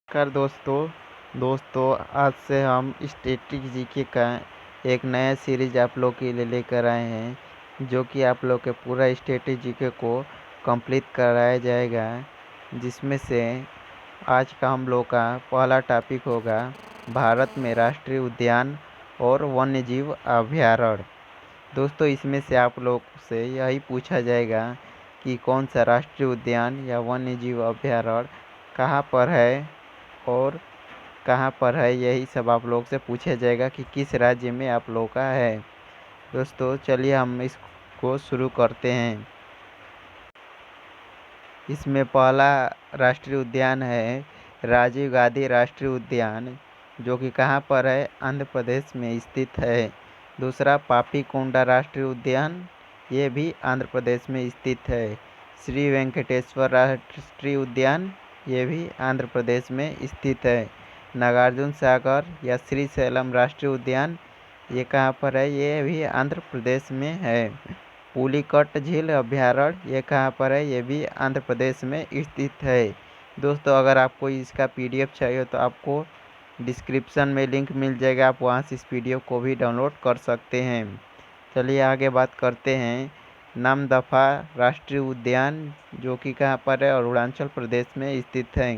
नमस्कार दोस्तों आज से हम स्टैटिक जीके का एक नया सीरीज आप लोग के लिए लेकर आए हैं, जो कि आप लोग के पूरा स्टैटिक जीके को कंप्लीट कराया जाएगा। जिसमें से आज का हम लोग का पहला टॉपिक होगा भारत में राष्ट्रीय उद्यान और वन्यजीव अभयारण्य। दोस्तों, इसमें से आप लोग से यही पूछा जाएगा कि कौन सा राष्ट्रीय उद्यान या वन्यजीव अभयारण्य कहाँ पर है और कहाँ पर है, यही सब आप लोग से पूछा जाएगा कि किस राज्य में आप लोग का है। दोस्तों, चलिए हम इसको शुरू करते हैं। इसमें पहला राष्ट्रीय उद्यान है राजीव गांधी राष्ट्रीय उद्यान, जो कि कहाँ पर है, आंध्र प्रदेश में स्थित है। दूसरा पापीकोंडा राष्ट्रीय उद्यान, ये भी आंध्र प्रदेश में स्थित है। श्री वेंकटेश्वर राष्ट्रीय उद्यान, ये भी आंध्र प्रदेश में स्थित है। नागार्जुन सागर या श्रीशैलम राष्ट्रीय उद्यान, ये कहाँ पर है, ये भी आंध्र प्रदेश में है। पुलिकट झील अभयारण्य, ये कहाँ पर है, ये भी आंध्र प्रदेश में स्थित है। दोस्तों, अगर आपको इसका पीडीएफ चाहिए तो आपको डिस्क्रिप्शन में लिंक मिल जाएगा, आप वहाँ से इस पीडीएफ को भी डाउनलोड कर सकते हैं। चलिए आगे बात करते हैं। नामदफा राष्ट्रीय उद्यान, जो कि कहाँ पर है, अरुणाचल प्रदेश में स्थित है।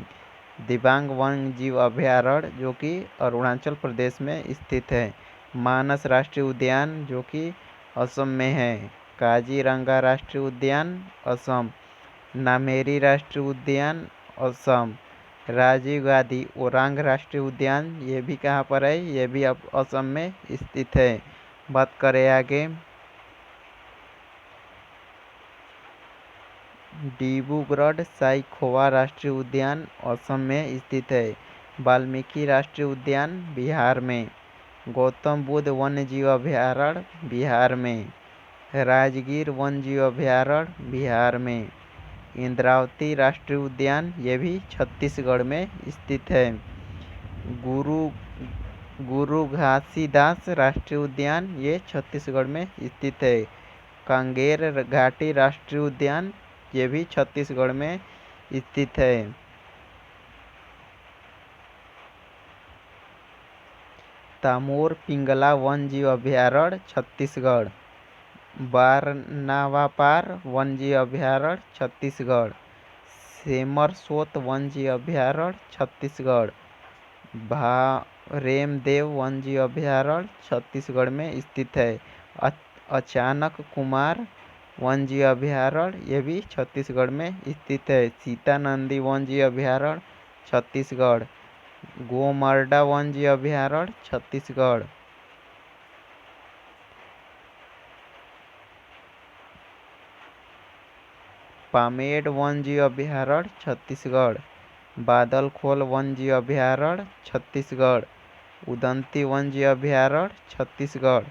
दिबांग वन्य जीव अभयारण्य, जो कि अरुणाचल प्रदेश में स्थित है। मानस राष्ट्रीय उद्यान, जो कि असम में है। काजीरंगा राष्ट्रीय उद्यान, असम। नामेरी राष्ट्रीय उद्यान, असम। राजीव गांधी ओरांग राष्ट्रीय उद्यान, ये भी कहाँ पर है, ये भी अब असम में स्थित है। बात करें आगे, डिब्रूगढ़ साइखोवा राष्ट्रीय उद्यान, असम में स्थित है। वाल्मीकि राष्ट्रीय उद्यान, बिहार में। गौतम बुद्ध वन्यजीव अभयारण्य, बिहार में। राजगीर वन्यजीव अभयारण्य, बिहार में। इंद्रावती राष्ट्रीय उद्यान, ये भी छत्तीसगढ़ में स्थित है। गुरु घासीदास राष्ट्रीय उद्यान, ये छत्तीसगढ़ में स्थित है। कांगेर घाटी राष्ट्रीय उद्यान, ये भी छत्तीसगढ़ में स्थित है। तामोर पिंगला वन्यजीव अभयारण्य, छत्तीसगढ़। बारनावापार वन्यजीव अभयारण्य, छत्तीसगढ़। सेमरसोत वन्यजीव अभयारण्य, छत्तीसगढ़। रेमदेव वन्यजीव अभयारण्य, छत्तीसगढ़ में स्थित है। अचानक कुमार वन्यजीव अभयारण्य, ये भी छत्तीसगढ़ में स्थित है। सीतानंदी वन्यजीव अभयारण्य, छत्तीसगढ़। गोमर्डा वन्यजीव अभयारण्य, छत्तीसगढ़। पामेड़ वन्यजीव अभयारण्य, छत्तीसगढ़। बादलखोल वन्यजीव अभयारण्य, छत्तीसगढ़। उदंती वन्यजीव अभयारण्य, छत्तीसगढ़।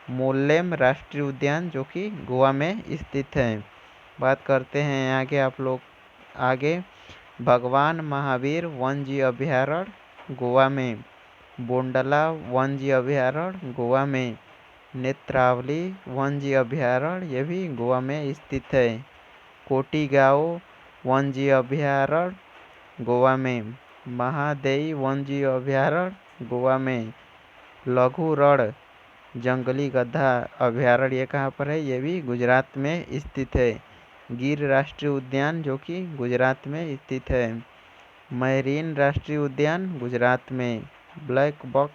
मोल्लेम राष्ट्रीय उद्यान, जो कि गोवा में स्थित है। बात करते हैं आगे आप लोग आगे, भगवान महावीर वन्यजीव अभयारण्य, गोवा में। बोंडला वन्यजीव अभयारण्य, गोवा में। नेत्रावली वन्यजीव अभयारण्य, ये भी गोवा में स्थित है। कोटीगांव वन्यजीव अभयारण्य, गोवा में। महादेई वन्यजीव अभयारण्य, गोवा में। लघु रण जंगली गधा अभयारण्य, ये कहाँ पर है, ये भी गुजरात में स्थित है। गिर राष्ट्रीय उद्यान, जो कि गुजरात में स्थित है। मैरीन राष्ट्रीय उद्यान, गुजरात में। ब्लैक बक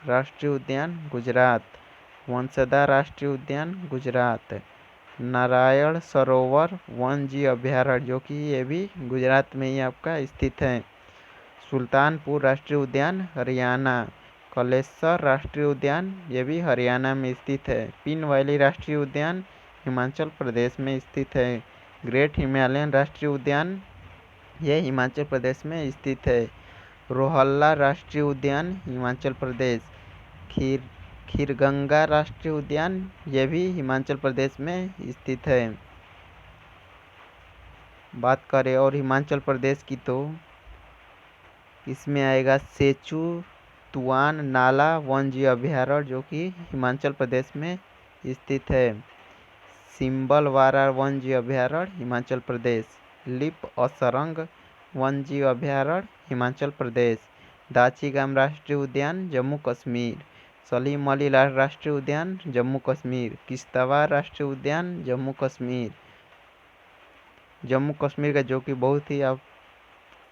राष्ट्रीय उद्यान, गुजरात। वंसदा राष्ट्रीय उद्यान, गुजरात। नारायण सरोवर वन्यजीव अभयारण्य, जो कि ये भी गुजरात में ही आपका स्थित है। सुल्तानपुर राष्ट्रीय उद्यान, हरियाणा। कलेश्वर राष्ट्रीय उद्यान, ये भी हरियाणा में स्थित है। पिन वैली राष्ट्रीय उद्यान, हिमाचल प्रदेश में स्थित है। ग्रेट हिमालयन राष्ट्रीय उद्यान, ये हिमाचल प्रदेश में स्थित है। रोहल्ला राष्ट्रीय उद्यान, हिमाचल प्रदेश। खीरगंगा राष्ट्रीय उद्यान, ये भी हिमाचल प्रदेश में स्थित है। बात करें और हिमाचल प्रदेश की तो इसमें आएगा सेचू तुआन नाला वन्यजीव अभयारण्य, जो कि हिमाचल प्रदेश में स्थित है। सिम्बलवारा वन्यजीव अभयारण्य, हिमाचल प्रदेश। लिप असरंग वन्यजीव अभयारण्य, हिमाचल प्रदेश। दाचीगाम राष्ट्रीय उद्यान जम्मू कश्मीर। सलीम अली राष्ट्रीय उद्यान जम्मू कश्मीर। किश्तवाड़ राष्ट्रीय उद्यान जम्मू कश्मीर। जम्मू कश्मीर का जो कि बहुत ही अब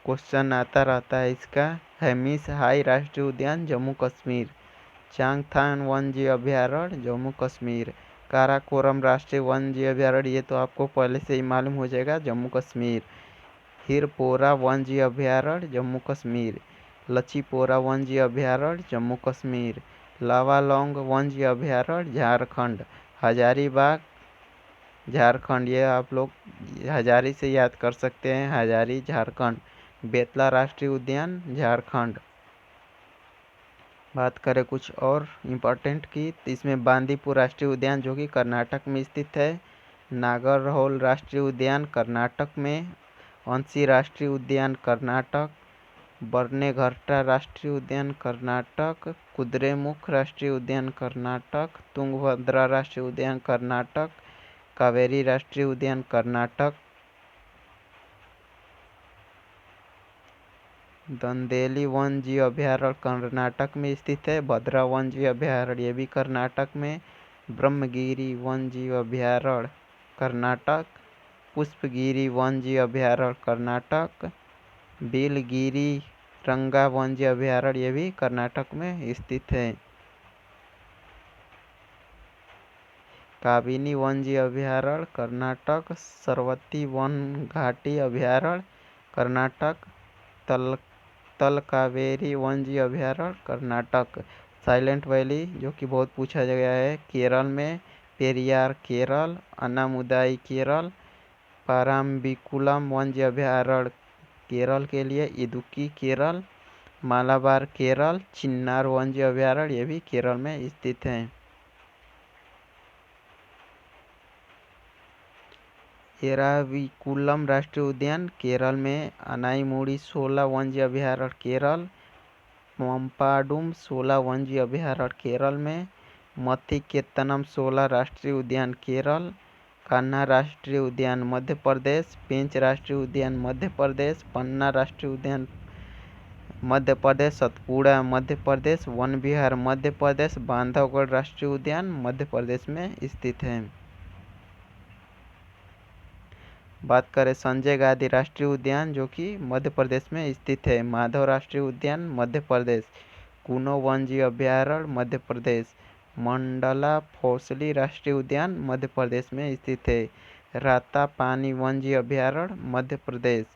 क्वेश्चन आता रहता है इसका, हेमिस हाई राष्ट्रीय उद्यान जम्मू कश्मीर। चांगथांग वन्यजीव अभयारण्य जम्मू कश्मीर। काराकोरम राष्ट्रीय वन्यजीव अभयारण्य, ये तो आपको पहले से ही मालूम हो जाएगा, जम्मू कश्मीर। हिरपोरा वन्यजीव अभयारण्य जम्मू कश्मीर। लचीपोरा वन्यजीव अभयारण्य जम्मू कश्मीर। लावालौंग वन्यजीव अभयारण्य झारखंड। हजारीबाग झारखंड, ये आप लोग हजारी से याद कर सकते हैं, हजारी झारखंड। बेतला राष्ट्रीय उद्यान झारखंड। बात करें कुछ और इम्पोर्टेंट की, तो इसमें बांदीपुर राष्ट्रीय उद्यान जो कि कर्नाटक में स्थित है। नागरहोल राष्ट्रीय उद्यान कर्नाटक में। अंशी राष्ट्रीय उद्यान कर्नाटक। बर्नेघट्टा राष्ट्रीय उद्यान कर्नाटक। कुद्रेमुख राष्ट्रीय उद्यान कर्नाटक। तुंगभद्रा राष्ट्रीय उद्यान कर्नाटक। कावेरी राष्ट्रीय उद्यान कर्नाटक। दंदेली वन्यजीव अभयारण्य कर्नाटक में स्थित है। भद्रा वन्यजीव अभयारण्य ये भी कर्नाटक में। ब्रह्मगिरी वन्यजीव अभयारण्य कर्नाटक। पुष्पगिरी वन्यजीव अभयारण्य कर्नाटक। बिलगिरी रंगा वन्यजीव अभयारण्य ये भी कर्नाटक में स्थित है। काबिनी वन्यजीव अभयारण्य कर्नाटक। सरवती वन घाटी अभयारण्य कर्नाटक। तलकावेरी वन्यजीव अभयारण्य कर्नाटक। साइलेंट वैली जो कि बहुत पूछा गया है, केरल में। पेरियार केरल। अन्नामुदाई केरल। पाराम्बिकुलम वन्यजीव अभयारण्य केरल के लिए। इदुक्की केरल। मालाबार केरल। चिन्नार वन्यजीव अभयारण्य ये भी केरल में स्थित है। एराविकुलम राष्ट्रीय उद्यान केरल में। अनाईमुड़ी 16 वन्यजीव अभयारण्य केरल। पंपाडुम 16 वन्यजीव अभयारण्य केरल में। मथिकेतनम 16 राष्ट्रीय उद्यान केरल। कान्हा राष्ट्रीय उद्यान मध्य प्रदेश। पेंच राष्ट्रीय उद्यान मध्य प्रदेश। पन्ना राष्ट्रीय उद्यान मध्य प्रदेश। सतपुड़ा मध्य प्रदेश। वन विहार मध्य प्रदेश। बांधवगढ़ राष्ट्रीय उद्यान मध्य प्रदेश में स्थित है। बात करें संजय गांधी राष्ट्रीय उद्यान जो कि मध्य प्रदेश में स्थित है। माधव राष्ट्रीय उद्यान मध्य प्रदेश। कुनो वन्यजीव अभयारण्य मध्य प्रदेश। मंडला फौसली राष्ट्रीय उद्यान मध्य प्रदेश में स्थित है। रातापानी वन्यजीव अभयारण्य मध्य प्रदेश।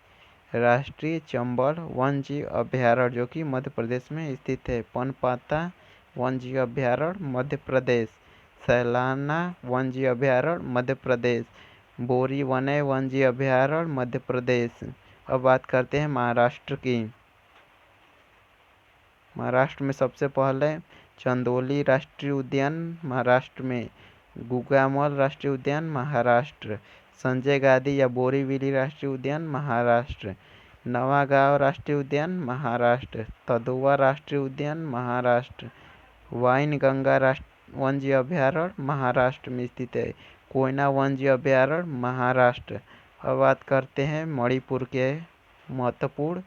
राष्ट्रीय चंबल वन्यजीव अभयारण्य जो कि मध्य प्रदेश में स्थित है। पनपाता वन्यजीव अभयारण्य मध्य प्रदेश। सैलाना वन्यजीव अभयारण्य मध्य प्रदेश। बोरी वनय वन्यजीव अभयारण्य मध्य प्रदेश। अब बात करते हैं महाराष्ट्र की। महाराष्ट्र में सबसे पहले चंदोली राष्ट्रीय उद्यान महाराष्ट्र में। गुगामल राष्ट्रीय उद्यान महाराष्ट्र। संजय गांधी या बोरीवली राष्ट्रीय उद्यान महाराष्ट्र। नवागांव राष्ट्रीय उद्यान महाराष्ट्र। तदोवा राष्ट्रीय उद्यान महाराष्ट्र। वाइनगंगा वन्यजीव अभयारण्य महाराष्ट्र में स्थित है। कोयना वन्यजीव अभयारण्य महाराष्ट्र। अब बात करते हैं मणिपुर के महत्वपूर्ण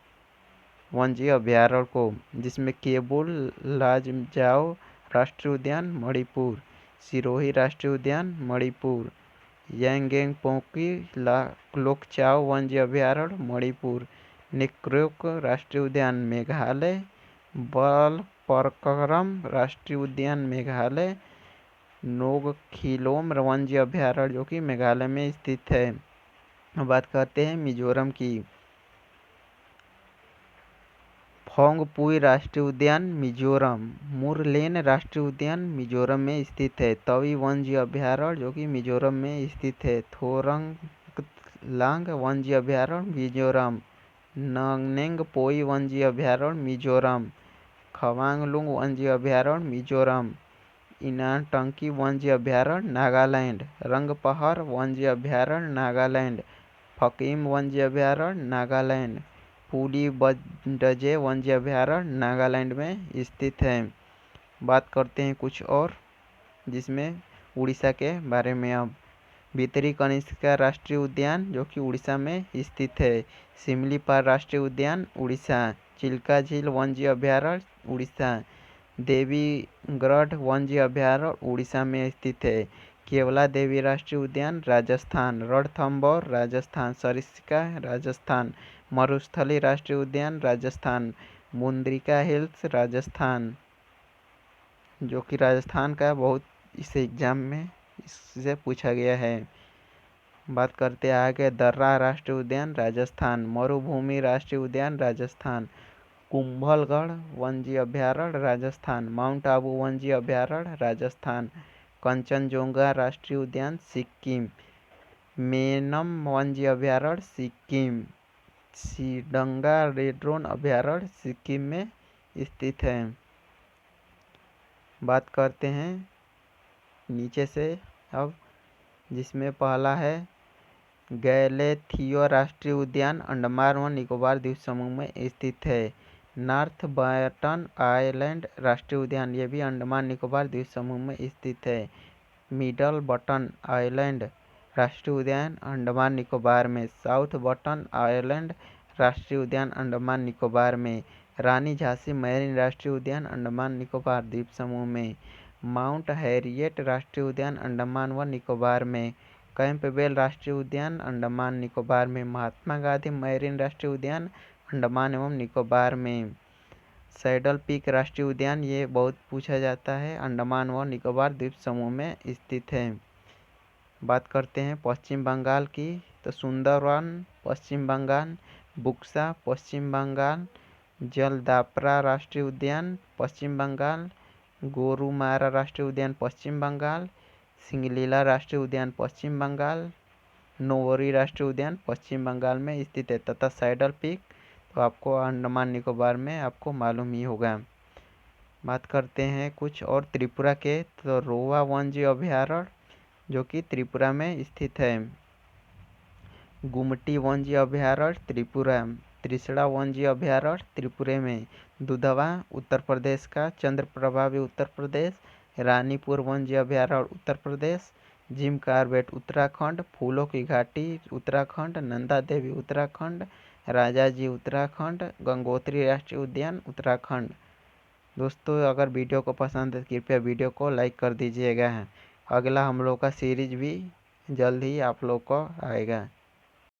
वन्यजीव अभयारण्य को, जिसमें केबुल लामजाओ राष्ट्रीय उद्यान मणिपुर। सिरोही राष्ट्रीय उद्यान मणिपुर। यांगेंगपोकी लोकचाओ वन्यजीव अभयारण्य मणिपुर। निक्रोक राष्ट्रीय उद्यान मेघालय। बलपरकरम राष्ट्रीय उद्यान मेघालय। नोगखिलोम वन्यजीव अभयारण्य जो कि मेघालय में स्थित है। बात करते हैं मिजोरम की। फोंगपुई राष्ट्रीय उद्यान मिजोरम। मुरलेन राष्ट्रीय उद्यान मिजोरम में स्थित है। तवी वन्यजीव अभयारण्य जो कि मिजोरम में स्थित है। थोरंगलांग वन्यजीव अभयारण्य मिजोरम। नंगनेंगपोई वन्यजीव अभयारण्य मिजोरम। खवांगलुंग वन्यजीव अभयारण्य मिजोरम। इनाटंकी वन्यजीव अभयारण्य नागालैंड। रंगपहर वन्यजीव अभयारण्य नागालैंड। फकीम वन्यजीव अभयारण्य नागालैंड। पुली बंडजे वन्यजीव अभयारण्य नागालैंड में स्थित है। बात करते हैं कुछ और, जिसमें उड़ीसा के बारे में। अब भितरीकनिष्का राष्ट्रीय उद्यान जो कि उड़ीसा में स्थित है। सिमलीपाल राष्ट्रीय उद्यान उड़ीसा। चिल्का झील वन्यजीव अभयारण्य उड़ीसा। देवीगढ़ वन्यजीव अभयारण्य उड़ीसा में स्थित है। केवला देवी राष्ट्रीय उद्यान राजस्थान। रणथंभौर राजस्थान। सरिस्का राजस्थान। मरुस्थली राष्ट्रीय उद्यान राजस्थान। मुंद्रिका हिल्स राजस्थान जो कि राजस्थान का बहुत इस एग्जाम में इससे पूछा गया है। बात करते हैं आगे। दर्रा राष्ट्रीय उद्यान राजस्थान। मरुभूमि राष्ट्रीय उद्यान राजस्थान। कुंभलगढ़ वन्यजीव अभयारण्य राजस्थान। माउंट आबू वन्यजीव अभयारण्य राजस्थान। कंचनजोंगा राष्ट्रीय उद्यान सिक्किम। मेनम वन्यजीव अभयारण्य सिक्किम। सीडंगा रेड अभयारण्य सिक्किम में स्थित है। बात करते हैं नीचे से अब, जिसमें पहला है गैलेथियो राष्ट्रीय उद्यान अंडमान व निकोबार द्वीप समूह में स्थित है। नॉर्थ बटन आइलैंड राष्ट्रीय उद्यान ये भी अंडमान निकोबार द्वीप समूह में स्थित है। मिडल बटन आइलैंड राष्ट्रीय उद्यान अंडमान निकोबार में। साउथ बटन आइलैंड राष्ट्रीय उद्यान अंडमान निकोबार में। रानी झांसी मैरीन राष्ट्रीय उद्यान अंडमान निकोबार द्वीप समूह में। माउंट हैरियट राष्ट्रीय उद्यान अंडमान व निकोबार में। कैंपबेल राष्ट्रीय उद्यान अंडमान निकोबार में। महात्मा गांधी मैरीन राष्ट्रीय उद्यान अंडमान एवं निकोबार में। सैडल पीक राष्ट्रीय उद्यान ये बहुत पूछा जाता है, अंडमान व निकोबार द्वीप समूह में स्थित है। बात करते हैं पश्चिम बंगाल की, तो सुंदरवन पश्चिम बंगाल। बुक्सा पश्चिम बंगाल। जलदापरा राष्ट्रीय उद्यान पश्चिम बंगाल। गोरुमारा राष्ट्रीय उद्यान पश्चिम बंगाल। सिंगलीला राष्ट्रीय उद्यान पश्चिम बंगाल। नोवरी राष्ट्रीय उद्यान पश्चिम बंगाल में स्थित है। तथा सैडल पीक तो आपको अंडमान निकोबार में आपको मालूम ही होगा। बात करते हैं कुछ और त्रिपुरा के, तो रोवा वन्यजीव अभयारण्य जो कि त्रिपुरा में स्थित है। गुमटी वन्यजीव अभयारण्य त्रिपुरा। त्रिशड़ा वन्यजीव अभयारण्य त्रिपुरा में। दुधवा उत्तर प्रदेश का। चंद्रप्रभा भी उत्तर प्रदेश। रानीपुर वन्यजीव अभयारण्य उत्तर प्रदेश। Jim Corbett Uttarakhand. फूलों की घाटी उत्तराखंड। नंदा देवी उत्तराखंड। राजाजी उत्तराखंड। गंगोत्री राष्ट्रीय उद्यान उत्तराखंड। दोस्तों अगर वीडियो को पसंद है कृपया वीडियो को लाइक कर दीजिएगा। अगला हम लोग का सीरीज भी जल्द ही आप लोग को आएगा।